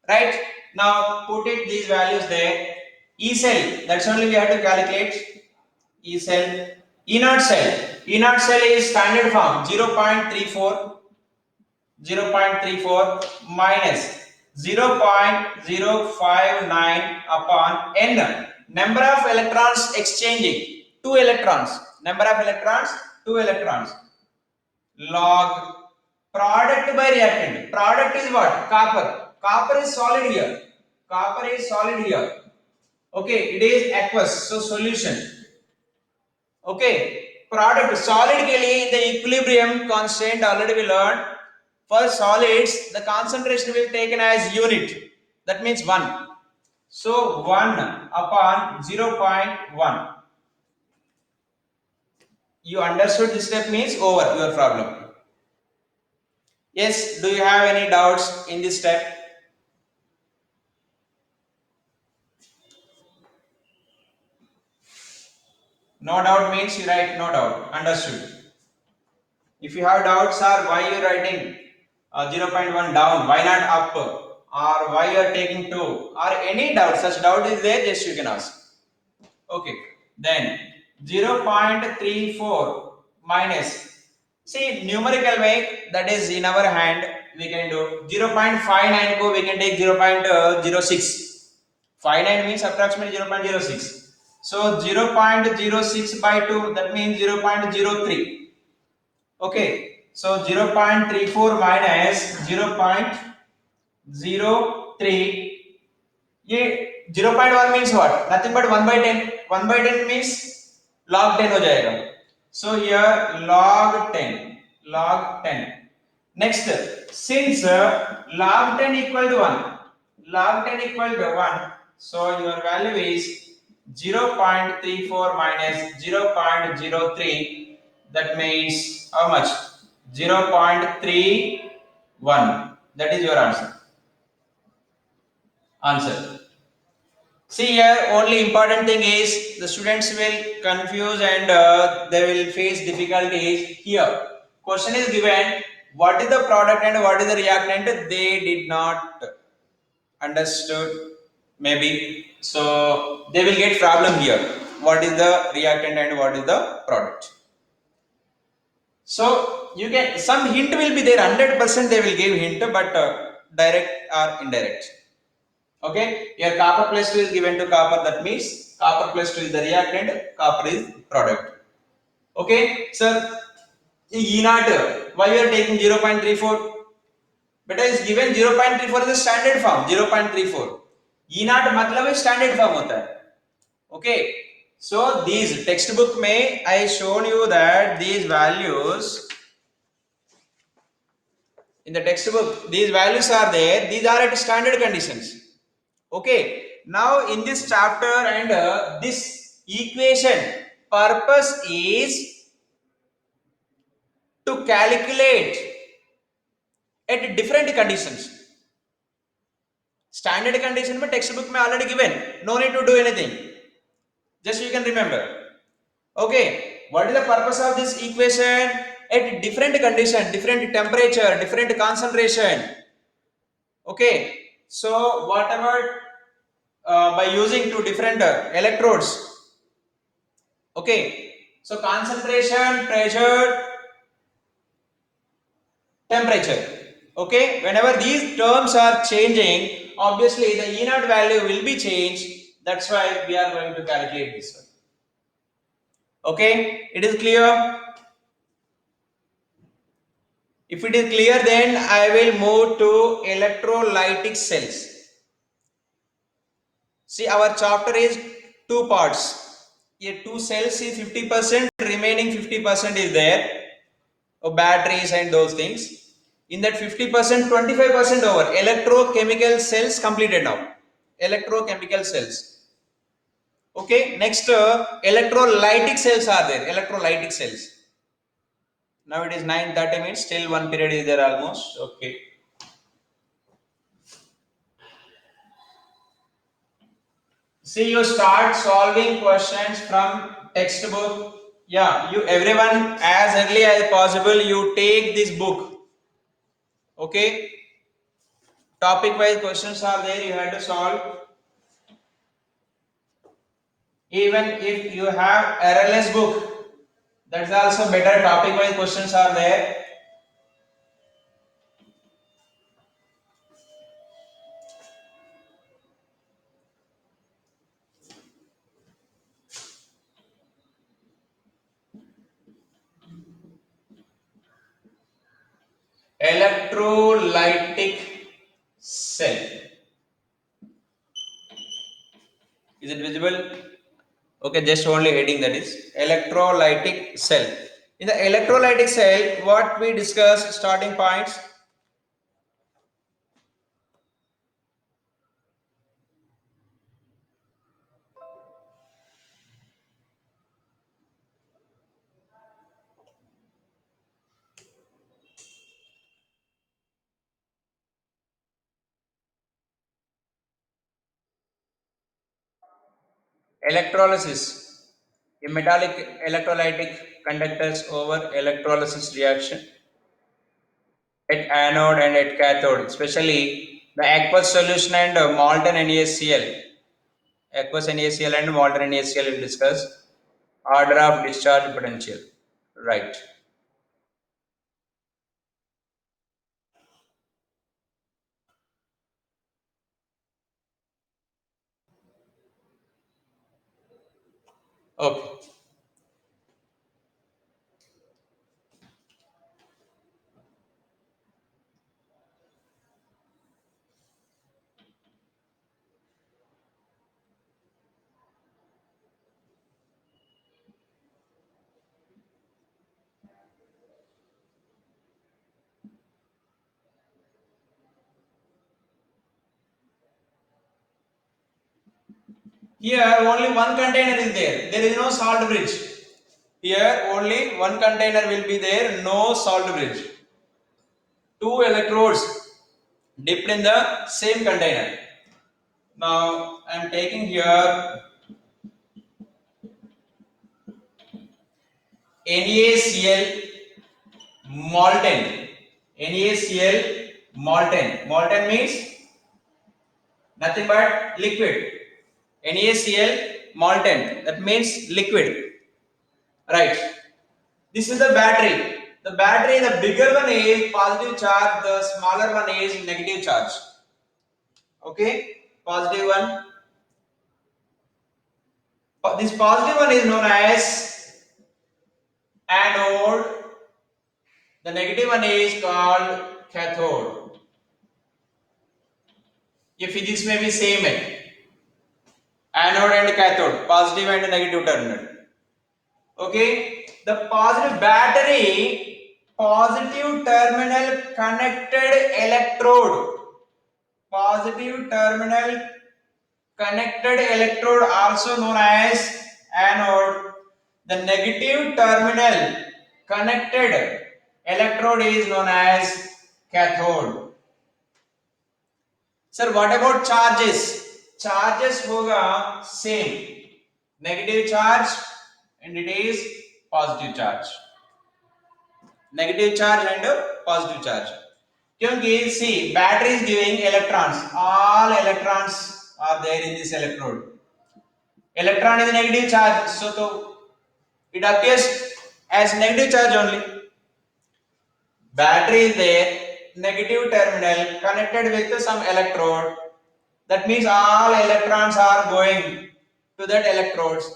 Right? Now put it these values there. E cell, that's only we have to calculate. E cell, E naught cell. E naught cell is standard form 0.34 minus 0.059 upon n. Number of electrons exchanging, 2 electrons. Number of electrons, 2 electrons. Log product by reactant. Product is what? Copper. Copper is solid here. Copper is solid here. Okay, it is aqueous, so solution. Okay, product solid के लिए the equilibrium constant already we learned. For solids, the concentration will be taken as unit. That means 1. So 1 upon 0.1. You understood this step means over your problem. Yes, do you have any doubts in this step? No doubt means you write no doubt. Understood. If you have doubts, or why you are writing 0.1 down, why not up, or why you are taking 2, or any doubt, such doubt is there, just you can ask. Okay. Then 0.34 minus. See, numerical way, that is in our hand, we can do 0.59 ko we can take 0.06. 59 means approximately 0.06. So 0.06 by 2, that means 0.03. Okay. So 0.34 minus 0.03. ये 0.1 means what? Nothing but 1 by 10. 1 by 10 means log 10 हो जाएगा. So here log 10. Log 10. Next, since log 10 equal to 1. Log 10 equal to 1. So your value is 0.34 minus 0.03. That means how much? 0.31. That is your answer. See here, only important thing is the students will confuse and they will face difficulties here. Question is given, what is the product and what is the reactant? They did not understood maybe. So they will get problem here. What is the reactant and what is the product? So you can, some hint will be there, 100% they will give hint, but direct or indirect. Okay, here copper plus 2 is given to copper, that means copper plus 2 is the reactant, copper is product. Okay, sir, E naught, why you are taking 0.34? Beta is given 0.34 is the standard form, 0.34. E naught मतलब है standard form होता है. Okay, so these textbook में I shown you that these values in the textbook, these values are there, these are at standard conditions. Okay, now in this chapter and this equation purpose is to calculate at different conditions. Standard condition में textbook में already given, no need to do anything, just you can remember. Okay, what is the purpose of this equation? At different condition, different temperature, different concentration. Okay, so whatever by using two different electrodes. Okay, so concentration, pressure, temperature. Okay, whenever these terms are changing, obviously the E naught value will be changed. That's why we are going to calculate this one. Okay, it is clear? If it is clear, then I will move to electrolytic cells. See, our chapter is two parts. Here two cells is 50%, remaining 50% is there. Batteries and those things. In that 50%, 25% over electrochemical cells completed now. Electrochemical cells. Okay, next electrolytic cells are there. Electrolytic cells. Now it is 9:30 minutes. Still one period is there almost. Okay. See, you start solving questions from textbook. Yeah, you everyone as early as possible you take this book. Okay. Topic wise questions are there, you have to solve. Even if you have RLS book, that's also better. Topic wise questions are there. Electrolytic cell. Is it visible? Okay, just only heading, that is electrolytic cell. In the electrolytic cell, what we discussed, starting points. Electrolysis. A metallic electrolytic conductors over electrolysis reaction at anode and at cathode, especially the aqueous solution and molten NaCl. Aqueous NaCl and molten NaCl will discuss. Order of discharge potential. Right. Okay. Here only one container is there. There is no salt bridge. Here only one container will be there, no salt bridge. Two electrodes dipped in the same container. Now I am taking here NaCl molten. NaCl molten. Molten means nothing but liquid. NaCl molten. That means liquid. Right. This is the battery. The battery, the bigger one is positive charge, the smaller one is negative charge. Okay, positive one. This positive one is known as anode. The negative one is called cathode. Your physics may be same. Anode and cathode, positive and negative terminal. Okay, the positive battery, positive terminal connected electrode. Positive terminal connected electrode also known as anode. The negative terminal connected electrode is known as cathode. Sir, what about charges? Charges hoga same. Negative charge and it is positive charge. Negative charge and positive charge. क्योंकि see battery is giving electrons. All electrons are there in this electrode. Electron is negative charge, so it appears as negative charge only. Battery is there, negative terminal connected with some electrode. That means all electrons are going to that electrodes.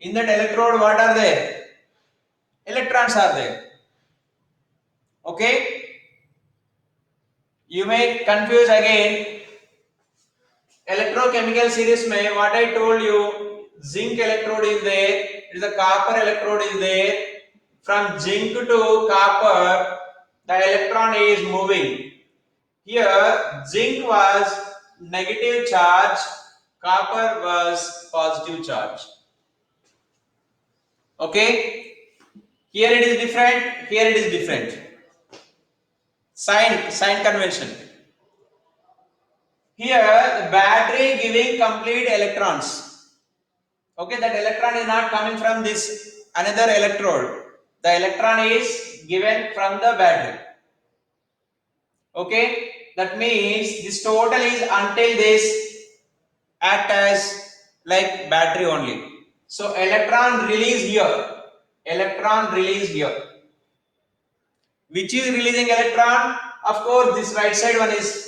In that electrode, what are there? Electrons are there. Okay? You may confuse again. Electrochemical series may what I told you, zinc electrode is there, it is a copper electrode is there. From zinc to copper, the electron is moving. Here, zinc was negative charge, copper was positive charge. Okay? Here it is different, here it is different. Sign convention. Here, the battery giving complete electrons. Okay, that electron is not coming from this another electrode. The electron is given from the battery. Okay, that means this total is until this act as like battery only. So electron release here. Electron release here. Which is releasing electron? Of course, this right side one is.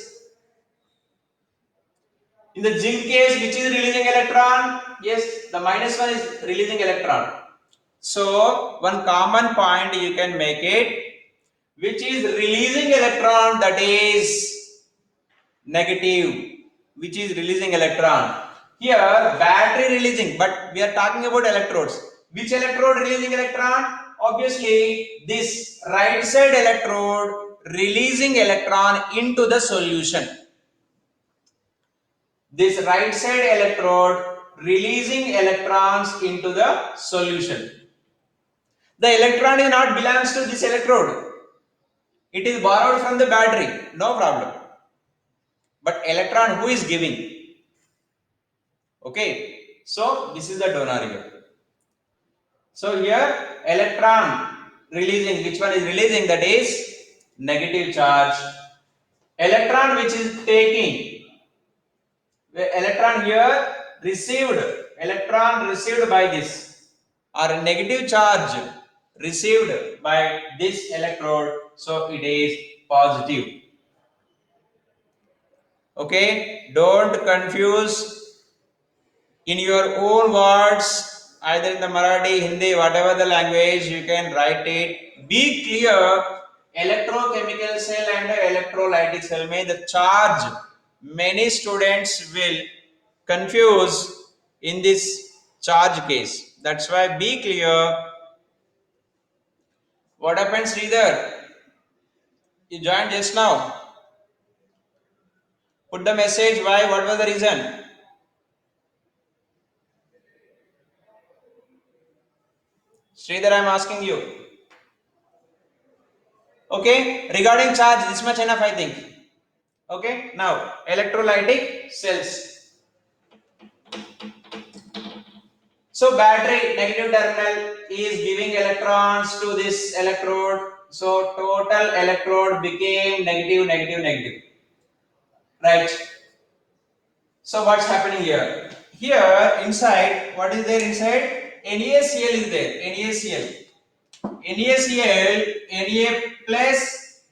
In the zinc case, which is releasing electron? Yes, the minus one is releasing electron. So one common point you can make it, which is releasing electron, that is negative, which is releasing electron. Here battery releasing, but we are talking about electrodes. Which electrode releasing electron? Obviously this right side electrode releasing electron into the solution. This right side electrode releasing electrons into the solution. The electron is not belongs to this electrode. It is borrowed from the battery, no problem. But electron who is giving? Okay, so this is the donor here. So here electron releasing, which one is releasing? That is negative charge. Electron which is taking, electron here received, electron received by this. or negative charge received by this electrode, so it is positive. Okay, don't confuse in your own words, either in the Marathi, Hindi, whatever the language, you can write it. Be clear, electrochemical cell and electrolytic cell may the charge, many students will confuse in this charge case. That's why be clear. What happens, Sridhar? You joined just now. Put the message why, what was the reason? Sridhar, I am asking you. Okay, regarding charge, this much enough, I think. Okay, now electrolytic cells. So battery negative terminal is giving electrons to this electrode. So total electrode became negative, negative, negative. Right. So what's happening here? Here inside, what is there inside? NaCl is there. NaCl. NaCl, Na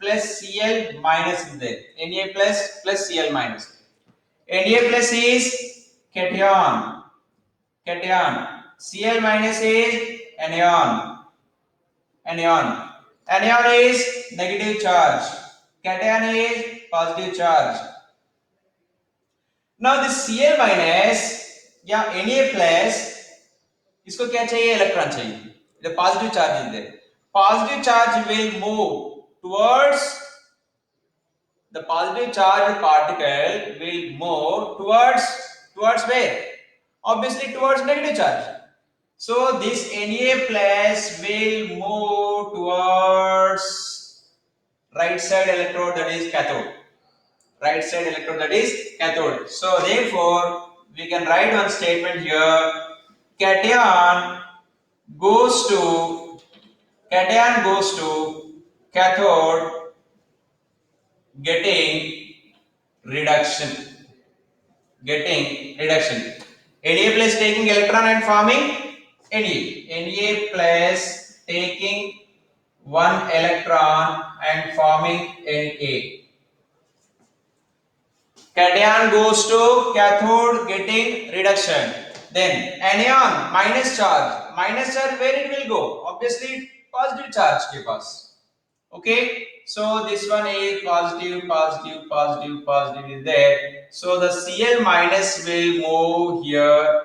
plus Cl minus is there. Na plus Cl minus. Na plus is cation. Cation. Cl minus is anion. Anion. Anion is negative charge. Cation is positive charge. Now this Cl minus या Na plus इसको क्या चाहिए? Electron चाहिए. The positive charge is there. Positive charge will move towards the positive charge particle will move towards where? Obviously towards negative charge. So this Na plus will move towards right side electrode, that is cathode. Right side electrode, that is cathode. So therefore we can write one statement here. Cation goes to cathode getting reduction. Na plus taking electron and forming Na plus taking one electron and forming Na. Cation goes to cathode getting reduction. Then anion minus charge. Minus charge, where it will go? Obviously positive charge ke paas. Okay, so this one is positive is there. So the Cl minus will move here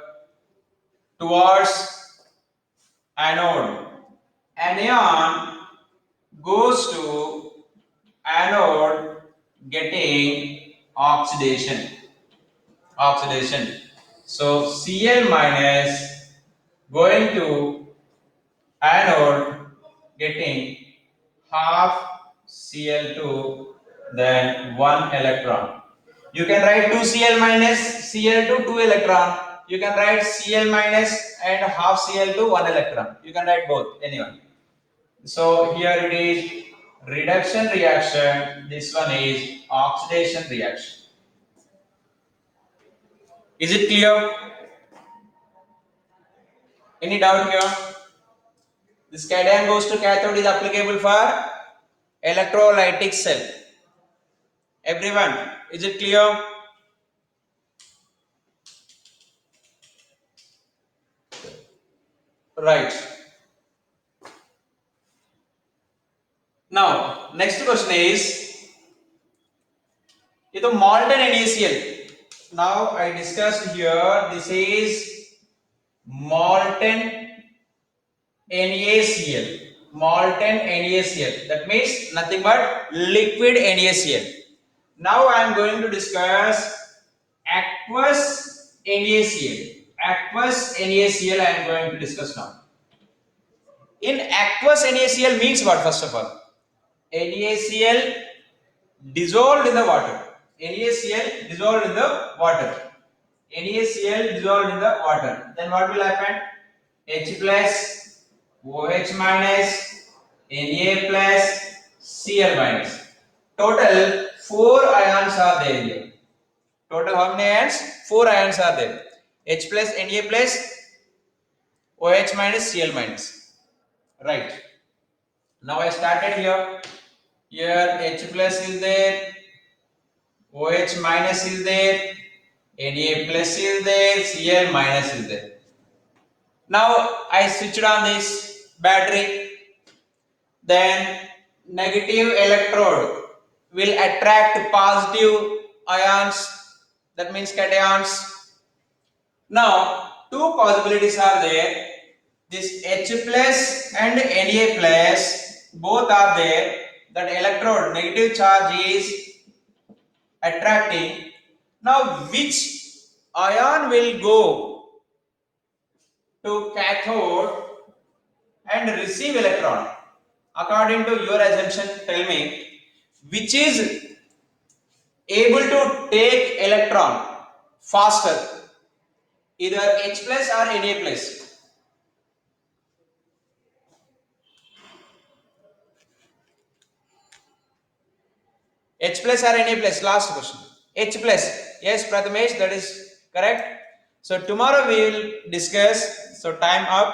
towards anode. Anion goes to anode getting oxidation. So Cl minus going to anode getting half Cl2, then 1 electron. You can write 2 Cl minus Cl2, 2 electron. You can write Cl minus and half Cl2, 1 electron. You can write both, anyone. So here it is reduction reaction. This one is oxidation reaction. Is it clear? Any doubt here? This cation goes to cathode is applicable for electrolytic cell. Everyone, is it clear? Right. Now, next question is, the molten NaCl. Now I discussed here, this is molten NaCl. Molten NaCl. That means nothing but liquid NaCl. Now I am going to discuss aqueous NaCl. Aqueous NaCl I am going to discuss now. In aqueous NaCl means what, first of all? NaCl dissolved in the water. NaCl dissolved in the water. NaCl dissolved in the water. Then what will happen? H plus, OH minus, Na plus, Cl minus. Total 4 ions are there here. Total how many ions? 4 ions are there. H plus, Na plus, OH minus Cl minus. Right. Now I started here. Here H plus is there, OH minus is there, Na plus is there, Cl minus is there. Now I switched on this battery. Then negative electrode will attract positive ions, that means cations. Now two possibilities are there. This H plus and Na plus both are there. That electrode negative charge is attracting. Now which ion will go to cathode and receive electron? According to your assumption, tell me which is able to take electron faster, either H plus or Na plus. H plus or Na plus? Last question. H plus. Yes, Prathamesh, that is correct. So tomorrow we will discuss. So time up.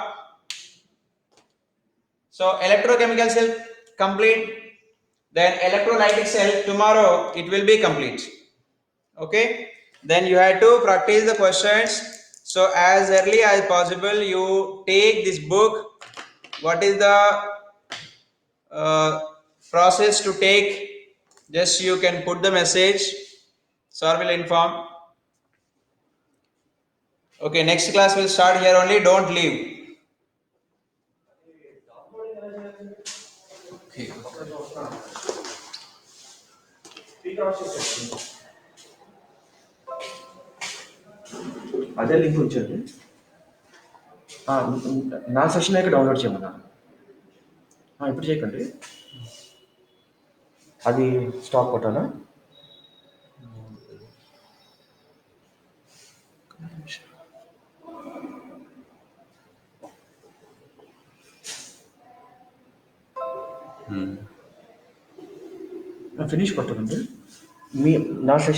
So electrochemical cell complete. Then electrolytic cell tomorrow it will be complete. Okay. Then you have to practice the questions. So as early as possible you take this book. What is the process to take? Just you can put the message. Sir will inform. Okay, next class will start here only. Don't leave. Okay. అదే link ఉంచండి. నా session అయితే download చేయమన్నా. ఇప్పుడు చేయకండి. అది stop కొట్టాలా? Finish కొట్టండి. నా సెషన్